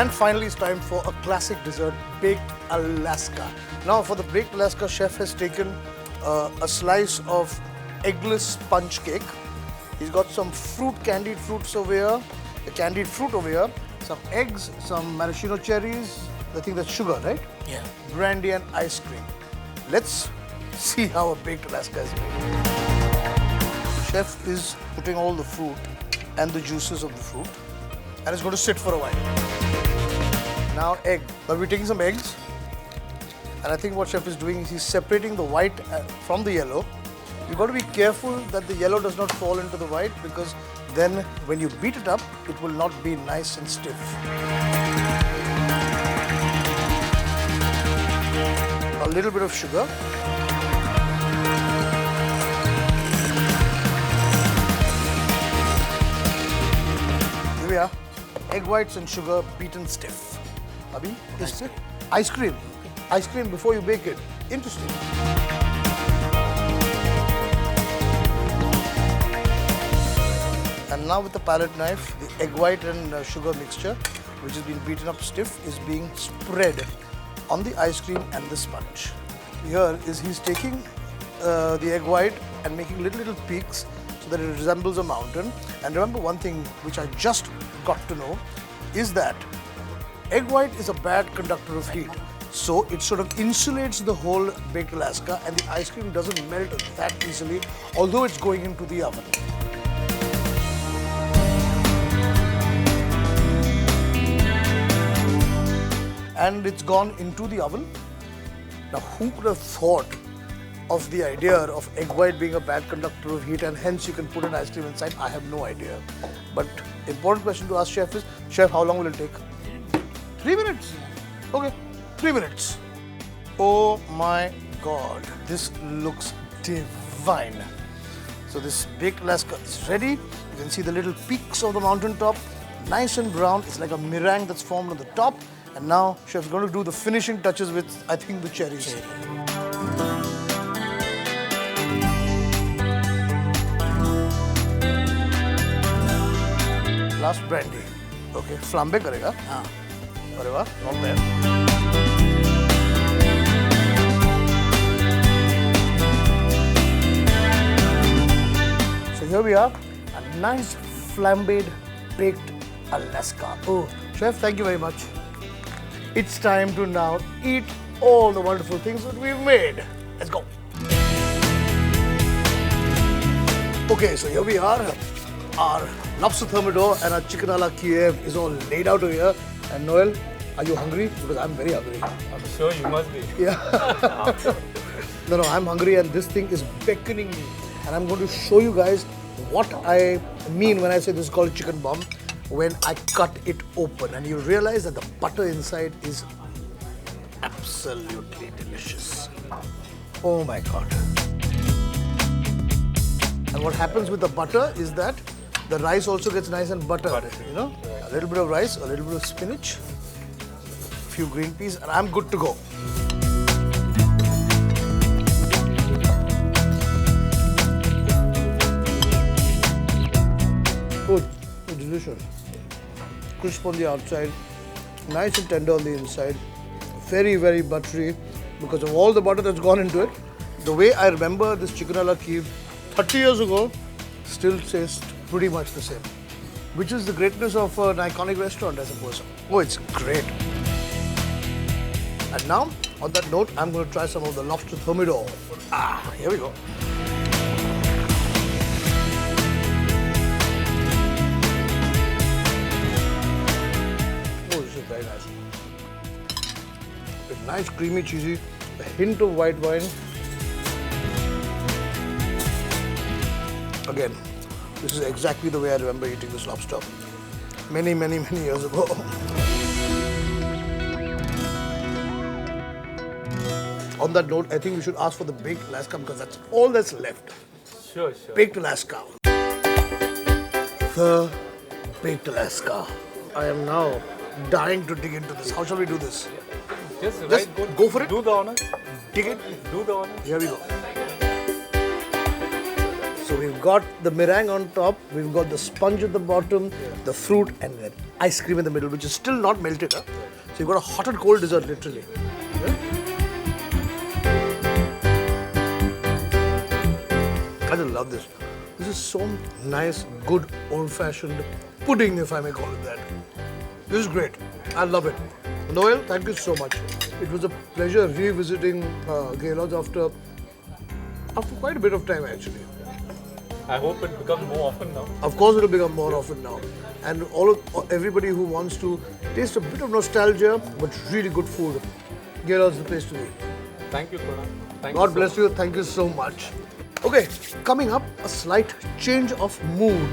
And finally, it's time for a classic dessert, Baked Alaska. Now, for the Baked Alaska, chef has taken a slice of eggless sponge cake. He's got some candied fruits over here, the candied fruit over here, some eggs, some maraschino cherries. I think that's sugar, right? Yeah. Brandy and ice cream. Let's see how a Baked Alaska is made. Chef is putting all the fruit and the juices of the fruit, and it's going to sit for a while. Now egg. Now we're taking some eggs, and I think what chef is doing is he's separating the white from the yellow. You've got to be careful that the yellow does not fall into the white, because then when you beat it up, it will not be nice and stiff. A little bit of sugar. Here we are. Egg whites and sugar beaten stiff. Abhi, is it? Ice cream. Ice cream before you bake it. Interesting. And now with the palette knife, the egg white and sugar mixture, which has been beaten up stiff, is being spread on the ice cream and the sponge. Here is he's taking the egg white and making little peaks so that it resembles a mountain. And remember one thing which I just got to know is that egg white is a bad conductor of heat. So it sort of insulates the whole Baked Alaska, and the ice cream doesn't melt that easily, although it's going into the oven. And it's gone into the oven. Now, who could have thought of the idea of egg white being a bad conductor of heat, and hence you can put an ice cream inside? I have no idea. But important question to ask chef is, chef, how long will it take? 3 minutes. Okay, 3 minutes. Oh my God, this looks divine. So this Baked Alaska is ready. You can see the little peaks of the mountain top, nice and brown. It's like a meringue that's formed on the top. And now chef's going to do the finishing touches with, I think, the cherries. Last brandy. Okay, flambe karega. हाँ. Arre wah, not bad. So here we are, a nice flambéed baked Alaska. Oh, chef, thank you very much. It's time to now eat all the wonderful things that we've made. Let's go. Okay, so here we are. Our lobster thermidor and our chicken a la Kiev is all laid out over here. And Noel, are you hungry? Because I'm very hungry. I'm sure you must be. Yeah. No, I'm hungry, and this thing is beckoning me. And I'm going to show you guys what I mean when I say this is called chicken bomb. When I cut it open, and you realize that the butter inside is absolutely delicious. Oh my God. And what happens with the butter is that the rice also gets nice and buttered, you know? A little bit of rice, a little bit of spinach, a few green peas, and I'm good to go. Oh, delicious. Crisp on the outside, nice and tender on the inside, very, very buttery because of all the butter that's gone into it. The way I remember this chicken a la Kiev 30 years ago still tastes pretty much the same, which is the greatness of an iconic restaurant, I suppose. Oh, it's great. And now, on that note, I'm going to try some of the lobster thermidor. Ah, here we go. Very nice. It's nice, creamy, cheesy, a hint of white wine. Again, this is exactly the way I remember eating this lobster many, many, many years ago. On that note, I think we should ask for the Baked Alaska, because that's all that's left. Sure. Baked Alaska. The Baked Alaska. I am now dying to dig into this. How shall we do this? Just go for it. Do the honors. Dig it. Do the honors. Here we go. So we've got the meringue on top, we've got the sponge at the bottom, the fruit, and then ice cream in the middle, which is still not melted. Huh? So you've got a hot and cold dessert, literally. Yeah? I just love this. This is so nice, good, old-fashioned pudding, if I may call it that. This is great. I love it. Noel, thank you so much. It was a pleasure revisiting Gaylord's after quite a bit of time, actually. I hope it becomes more often now. Of course, it will become more often now. And everybody who wants to taste a bit of nostalgia, but really good food, Gaylord's the place to be. Thank you, Kunal. Thank God you bless you. Thank you so much. Okay, coming up, a slight change of mood.